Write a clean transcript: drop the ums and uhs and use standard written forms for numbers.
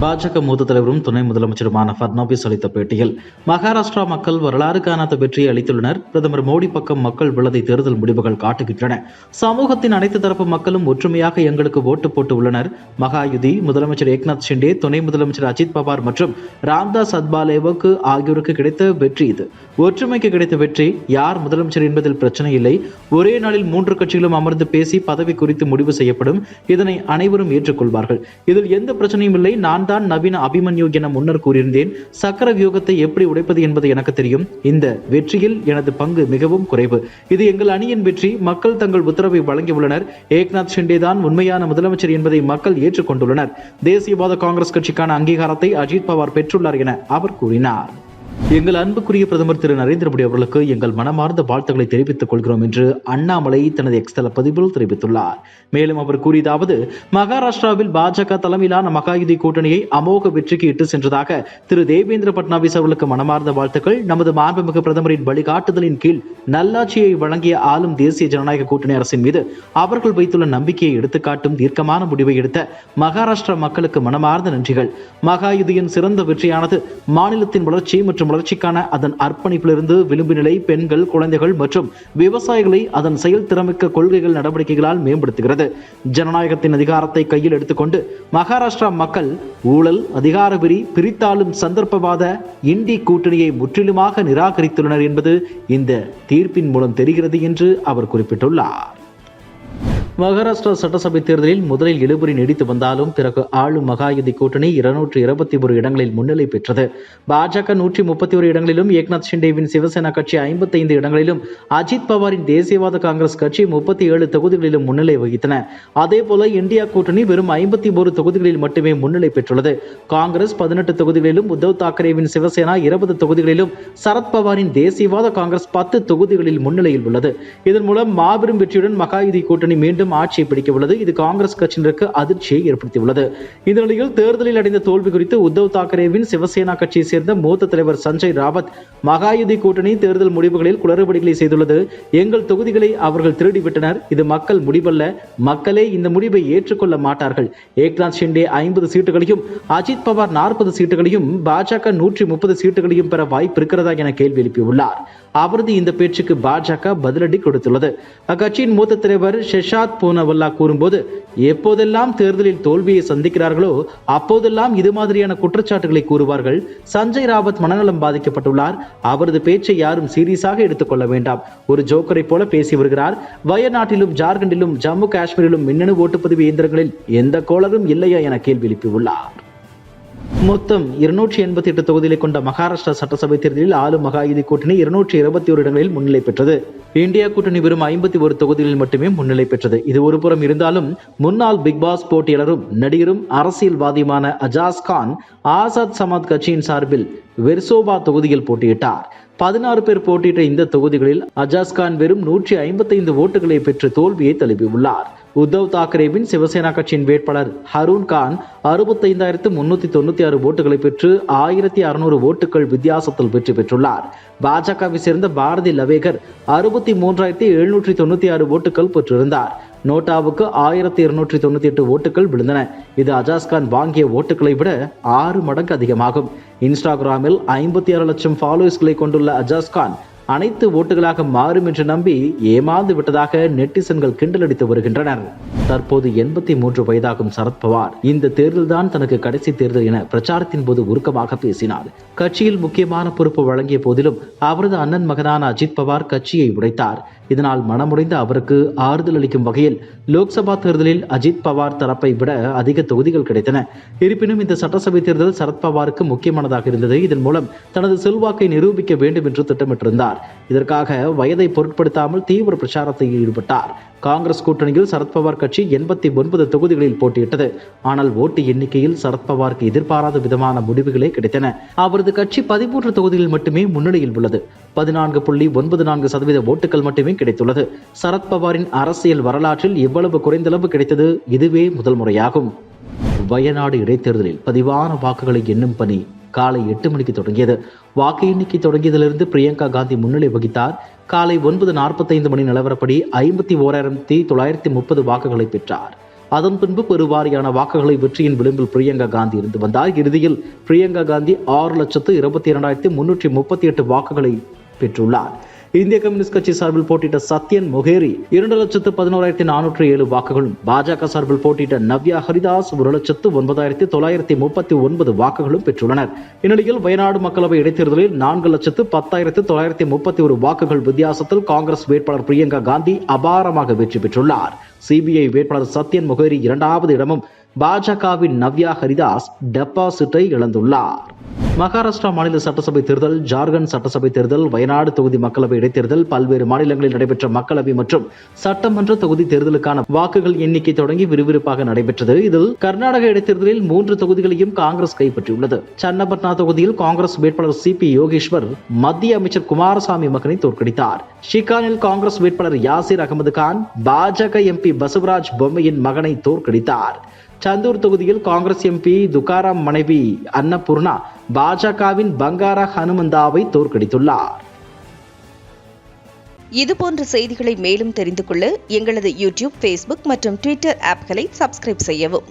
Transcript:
பாஜக மூத்த தலைவரும் துணை முதலமைச்சருமான பட்னாவிஸ் அளித்த பேட்டியில், மகாராஷ்டிரா மக்கள் வரலாறு காணாத வெற்றியை அளித்துள்ளனர். பிரதமர் மோடி பக்கம் மக்கள் உள்ளதை தேர்தல் முடிவுகள் காட்டுகின்றன. சமூகத்தின் அனைத்து தரப்பு மக்களும் ஒற்றுமையாக எங்களுக்கு ஓட்டு போட்டு உள்ளனர். மகாயுதி முதலமைச்சர் ஏக்நாத் ஷிண்டே, துணை முதலமைச்சர் அஜித் பவார் மற்றும் ராம்தாஸ் அத்வாலேவுக்கு ஆகியோருக்கு கிடைத்த வெற்றி இது. ஒற்றுமைக்கு கிடைத்த வெற்றி. யார் முதலமைச்சர் என்பதில் பிரச்சனை இல்லை. ஒரே நாளில் 3 கட்சிகளும் அமர்ந்து பேசி பதவி குறித்து முடிவு செய்யப்படும். இதனை அனைவரும் ஏற்றுக்கொள்வார்கள். இதில் எந்த பிரச்சனையும் இல்லை. நான் தான் நவீன அபிமன்யு என முன்னர் கூறியிருந்தேன். சக்கர வியூகத்தை எப்படி உடைப்பது என்பது எனக்கு தெரியும். இந்த வெற்றியில் எனது பங்கு மிகவும் குறைவு. இது எங்கள் அணியின் வெற்றி. மக்கள் தங்கள் உத்தரவை வழங்கியுள்ளனர். ஏக்நாத் ஷிண்டே தான் உண்மையான முதலமைச்சர் என்பதை மக்கள் ஏற்றுக்கொண்டுள்ளனர். தேசியவாத காங்கிரஸ் கட்சிக்கான அங்கீகாரத்தை அஜித் பவார் பெற்றுள்ளார் என அவர் கூறினார். எங்கள் அன்புக்குரிய பிரதமர் திரு நரேந்திர மோடி அவர்களுக்கு எங்கள் மனமார்ந்த வாழ்த்துக்களை தெரிவித்துக் கொள்கிறோம் என்று அண்ணாமலை தனது எக்ஸ்தல பதிவில் தெரிவித்துள்ளார். மேலும் அவர் கூறியதாவது, மகாராஷ்டிராவில் பாஜக தலைமையிலான மகாயுதி கூட்டணியை அமோக வெற்றிக்கு இட்டு சென்றதாக திரு தேவேந்திர பட்னாவிஸ் அவர்களுக்கு மனமார்ந்த வாழ்த்துக்கள். நமது மாண்புமிகு பிரதமரின் வழிகாட்டுதலின் கீழ் நல்லாட்சியை வழங்கிய ஆளும் தேசிய ஜனநாயக கூட்டணி அரசின் மீது அவர்கள் வைத்துள்ள நம்பிக்கையை எடுத்துக்காட்டும் தீர்க்கமான முடிவை எடுத்த மகாராஷ்டிரா மக்களுக்கு மனமார்ந்த நன்றிகள். மகாயுதியின் சிறந்த வெற்றியானது மாநிலத்தின் வளர்ச்சி மற்றும் வளர்ச்சிக்கான அதன் அர்ப்பணிப்பிலிருந்து விளிம்பு நிலை பெண்கள், குழந்தைகள் மற்றும் விவசாயிகளை அதன் செயல் திறமிக்க கொள்கைகள் நடவடிக்கைகளால் மேம்படுத்துகிறது. ஜனநாயகத்தின் அதிகாரத்தை கையில் எடுத்துக்கொண்டு மகாராஷ்டிரா மக்கள் ஊழல், அதிகார வெறி, பிரித்தாளும் சந்தர்ப்பவாத இண்டி கூட்டணியை முற்றிலுமாக நிராகரித்துள்ளனர் என்பது இந்த தீர்ப்பின் மூலம் தெரிகிறது என்று அவர் குறிப்பிட்டுள்ளார். மகாராஷ்டிரா சட்டசபை தேர்தலில் முதலில் இழுபறி நீடித்து வந்தாலும் பிறகு ஆளும் மகாயுதி கூட்டணி 221 இடங்களில் முன்னிலை பெற்றது. பாஜக 131 இடங்களிலும், ஏக்நாத் ஷிண்டேவின் சிவசேனா கட்சி 55 இடங்களிலும், அஜித் பவாரின் தேசியவாத காங்கிரஸ் கட்சி 37 தொகுதிகளிலும் முன்னிலை வகித்தன. அதேபோல இந்தியா கூட்டணி வெறும் 51 தொகுதிகளில் மட்டுமே முன்னிலை பெற்றுள்ளது. காங்கிரஸ் 18 தொகுதிகளிலும், உத்தவ் தாக்கரேவின் சிவசேனா 20 தொகுதிகளிலும், சரத்பவாரின் தேசியவாத காங்கிரஸ் 10 தொகுதிகளில் முன்னிலையில் உள்ளது. இதன் மூலம் மாபெரும் வெற்றியுடன் மகாயுதி கூட்டணி மீண்டும் ஆட்சியை பிடிக்க உள்ளது. இது காங்கிரஸ் கட்சியினருக்கு அதிர்ச்சியை ஏற்படுத்தியுள்ளது. இந்த நிலையில் தேர்தலில் அடைந்த தோல்வி குறித்து உத்தவ் தாக்கரேவின் சிவசேனா கட்சியை சேர்ந்த மூத்த தலைவர் சஞ்சய் ராவத், மகாயுதி கூட்டணி தேர்தல் முடிவுகளில் குளறுபடிகளை செய்துள்ளது. எங்கள் தொகுதிகளை அவர்கள் திருடிவிட்டனர். இது மக்கள் முடிவல்ல. மக்களே இந்த முடிவை ஏற்றுக்கொள்ள மாட்டார்கள். ஏக்நாத் ஷிண்டே 50 சீட்டுகளையும், அஜித் பவார் 40 சீட்டுகளையும், பாஜக 130 சீட்டுகளையும் பெற வாய்ப்பு இருக்கிறதா என கேள்வி எழுப்பியுள்ளார். அவரது இந்த பேச்சுக்கு பாஜக பதிலடி கொடுத்துள்ளது. அக்கட்சியின் மூத்த தலைவர் ஷெஷாத் பூனவல்லா கூறும்போது, எப்போதெல்லாம் தேர்தலில் தோல்வியை சந்திக்கிறார்களோ அப்போதெல்லாம் இது மாதிரியான குற்றச்சாட்டுகளை கூறுவார்கள். சஞ்சய் ராவத் மனநலம் பாதிக்கப்பட்டுள்ளார். அவரது பேச்சை யாரும் சீரியஸாக எடுத்துக்கொள்ள வேண்டாம். ஒரு ஜோக்கரை போல பேசி வருகிறார். வயநாட்டிலும், ஜார்க்கண்டிலும், ஜம்மு காஷ்மீரிலும் மின்னணு ஓட்டுப்பதிவு இயந்திரங்களில் எந்த கோளரும் இல்லையா என கேள்வி எழுப்பியுள்ளார். மொத்தம் 288 தொகுதிகளை கொண்ட மகாராஷ்டிரா சட்டசபை தேர்தலில் ஆளும் மகாயுதி கூட்டணி 221 இடங்களில் முன்னிலை பெற்றது. இந்தியா கூட்டணி வெறும் 51 தொகுதிகளில் மட்டுமே முன்னிலை பெற்றது. இது ஒருபுறம் இருந்தாலும், முன்னாள் பிக் பாஸ் போட்டியாளரும் நடிகரும் அரசியல்வாதியுமான அஜாஸ் கான் ஆசாத் சமாஜ் கட்சியின் சார்பில் வெர்சோவா தொகுதியில் போட்டியிட்டார். 16 பேர் போட்டியிட்ட இந்த தொகுதிகளில் அஜாஸ் கான் வெறும் 155 ஓட்டுகளை பெற்று தோல்வியை தழுவியுள்ளார். உத்தவ் தாக்கரேவின் சிவசேனா கட்சியின் வேட்பாளர் ஹரூன் கான் 65,396 ஓட்டுகளை பெற்று 1600 ஓட்டுகள் வித்தியாசத்தில் வெற்றி பெற்றுள்ளார். பாஜகவை சேர்ந்த பாரதி லவேகர் 63,796 ஓட்டுகள் பெற்றிருந்தார். நோட்டாவுக்கு 1298 ஓட்டுகள் விழுந்தன. இது அஜாஸ்கான் வாங்கிய ஓட்டுகளை விட 6 மடங்கு அதிகமாகும். இன்ஸ்டாகிராமில் 56 லட்சம் ஃபாலோவர்ஸ்களை கொண்டுள்ள அஜாஸ்கான் அனைத்து ஓட்டுகளாக மாறும் என்று நம்பி ஏமாந்து விட்டதாக நெட்டிசன்கள் கிண்டலடித்து வருகின்றனர். தற்போது 83 வயதாகும் சரத்பவார் இந்த தேர்தல் தான் தனக்கு கடைசி தேர்தல் என பிரச்சாரத்தின் போது உருக்கமாக பேசினார். கட்சியில் முக்கியமான பொறுப்பு வழங்கிய போதிலும் அவரது அண்ணன் மகனான அஜித் பவார் கட்சியை உடைத்தார். இதனால் மனமுடைந்த அவருக்கு ஆறுதல் அளிக்கும் வகையில் லோக்சபா தேர்தலில் அஜித் பவார் தரப்பை விட அதிக தொகுதிகள் கிடைத்தன. இருப்பினும் இந்த சட்டசபை தேர்தல் சரத்பவாருக்கு முக்கியமானதாக இருந்தது. இதன் மூலம் தனது செல்வாக்கை நிரூபிக்க வேண்டும் என்று திட்டமிட்டிருந்தார். இதற்காக வயதை பொருட்படுத்தாமல் தீவிர பிரச்சாரத்தில் ஈடுபட்டார். காங்கிரஸ் கூட்டணியில் சரத்பவார் கட்சி 89 தொகுதிகளில் போட்டியிட்டது. ஆனால் ஓட்டு எண்ணிக்கையில் சரத்பவாருக்கு எதிர்பாராத விதமான முடிவுகளே கிடைத்தன. அவரது கட்சி 13 தொகுதிகளில் மட்டுமே முன்னிலையில் உள்ளது. 14.94% ஓட்டுகள் மட்டுமே கிடைத்துள்ளது. சரத்பவாரின் அரசியல் வரலாற்றில் இவ்வளவு குறைந்தளவு கிடைத்தது இதுவே முதல் முறையாகும். வயநாடு இடைத்தேர்தலில் பதிவான வாக்குகளை எண்ணும் பணி காலை 8 மணிக்கு தொடங்கியது. வாக்கு எண்ணிக்கை தொடங்கியதிலிருந்து பிரியங்கா காந்தி முன்னிலை வகித்தார். காலை 9:45 மணி நிலவரப்படி 51,930 வாக்குகளை பெற்றார். அதன் பின்பு பெருவாரியான வாக்குகளை வெற்றியின் விளிம்பில் பிரியங்கா காந்தி இருந்து வந்தார். இறுதியில் பிரியங்கா காந்தி 6,22,338 வாக்குகளை பெற்றுள்ளார். இந்திய கம்யூனிஸ்ட் கட்சி சார்பில் போட்டியிட்ட சத்யன் மொகேரி 2,11,407 வாக்குகளும், பாஜக சார்பில் போட்டியிட்ட நவ்யா ஹரிதாஸ் 1,09,939 வாக்குகளும் பெற்றுள்ளனர். இந்நிலையில் வயநாடு மக்களவை இடைத்தேர்தலில் 4,10,931 வாக்குகள் வித்தியாசத்தில் காங்கிரஸ் வேட்பாளர் பிரியங்கா காந்தி அபாரமாக வெற்றி பெற்றுள்ளார். சிபிஐ வேட்பாளர் சத்யன் மொகேரி 2வது இடமும், பாஜகவின் நவ்யா ஹரிதாஸ் டெபாசிட்டை இழந்துள்ளார். மகாராஷ்டிரா மாநில சட்டசபை தேர்தல், ஜார்க்கண்ட் சட்டசபை தேர்தல், வயநாடு தொகுதி மக்களவை இடைத்தேர்தல், பல்வேறு மாநிலங்களில் நடைபெற்ற மக்களவை மற்றும் சட்டமன்ற தொகுதி தேர்தலுக்கான வாக்குகள் எண்ணிக்கை தொடங்கி விறுவிறுப்பாக நடைபெற்றது. இதில் கர்நாடக இடைத்தேர்தலில் 3 தொகுதிகளையும் காங்கிரஸ் கைப்பற்றியுள்ளது. சன்னபட்னா தொகுதியில் காங்கிரஸ் வேட்பாளர் சிபி யோகேஸ்வர் மத்திய அமைச்சர் குமாரசாமி மகனை தோற்கடித்தார். ஷிகானில் காங்கிரஸ் வேட்பாளர் யாசிர் அகமது கான் பாஜக எம்பி பசவராஜ் பொம்மையின் மகனை தோற்கடித்தார். சந்தூர் தொகுதியில் காங்கிரஸ் எம்பி துகாராம் மனைவி அன்னபூர்ணா பாஜகவின் பங்காரா ஹனுமந்தாவை தோற்கடித்துள்ளார். இதுபோன்ற செய்திகளை மேலும் தெரிந்து கொள்ள எங்களது யூடியூப், ஃபேஸ்புக் மற்றும் ட்விட்டர் ஆப்களை சப்ஸ்கிரைப் செய்யவும்.